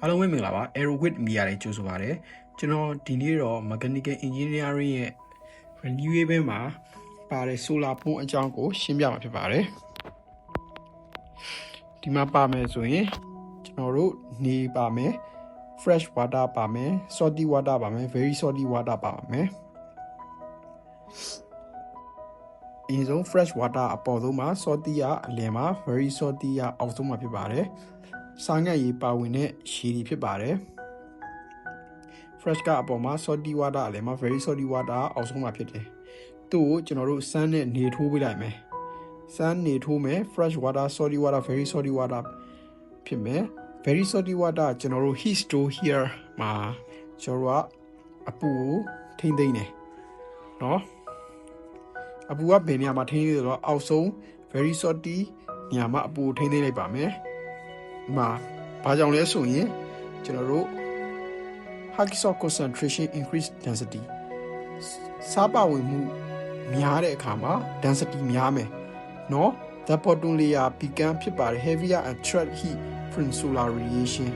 အားလုံးပဲမင်္ဂလာပါ Aerowit မီယာလေးကြိုဆိုပါတယ်ကျွန်တော်ဒီနေ့တော့ Mechanical Engineering ရဲ့ Renewable မှာပါတဲ့ Solar ပုံအကြောင်းကိုရှင်းပြမှာဖြစ်ပါတယ်ဒီမှာပါမယ်ဆိုရင်ကျွန်တော်တို့နေပါမယ် fresh water ပါမယ် salty water ပါမယ် very salty water ပါမယ်အရင်ဆုံး fresh water အပေါ်ဆုံးမှာ salty ကအလယ်မှာ very salty ကအောက်ဆုံးမှာဖြစ်ပါတယ်စားငတ်ရေပါဝင်တဲ့ရေတွေဖြစ်ပါတယ် fresh ကအပေါ်မှာ salty water အလယ်မှာ very salty water အောက်ဆုံးမှာဖြစ်တယ်သူ့ကိုကျွန်တော်တို့စမ်းနဲ့နေထိုးပေးလိုက်မယ်စမ်းနေထိုးမယ် fresh water salty water very salty water ဖြစ်မယ် very salty water ကျွန်တော်တို့ heat store here မှာကျွန်တော်တို့ကအပူကိုထိမ့်သိမ်းတယ်เนาะအပူကဘယ်နေရာမှာထိန်းသိမ်းလဲဆိုတော့အောက်ဆုံး very salty နေရာမှာအပူထိန်းသိမ်းလိုက်ပါမယ်ဒီမှာဘာကြောင့်လဲဆိုရင်ကျွန်တော်တို့ high salt concentration increase density စားပါဝင်မှုများတဲ့အခါမှာ density များမယ်เนาะ the bottom layer began ဖြစ်ပါတယ် heavier and attract heat from solar radiation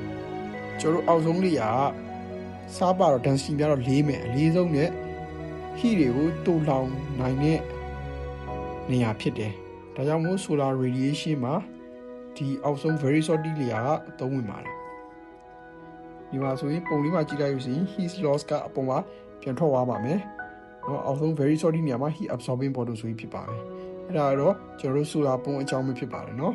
ကျွန်တော်တို့အောက်ဆုံး layer ကစားပါတော့ density များတော့လေးမယ်အလေးဆုံးနဲ့ heat တွေကိုတူလောင်နိုင်တဲ့နေရာဖြစ်တယ်ဒါကြောင့်မို့ solar radiation မှာဒီအောက်ဆုံး very salty layer ကအသုံးဝင်ပါတယ်ဒီမှာဆိုရင်ပုံလေးမှာကြည့်လိုက်လို့ရှိရင် heat loss ကအပေါ်မှာပြန်ထွက်သွားပါမယ်เนาะအောက်ဆုံး very salty နေရာမှာ heat absorbing bottle ဆိုပြီးဖြစ်ပါတယ်အဲ့ဒါကတော့ကျွန်တော်တို့ solar ပုံအကြောင်းပဲဖြစ်ပါတယ်เนาะ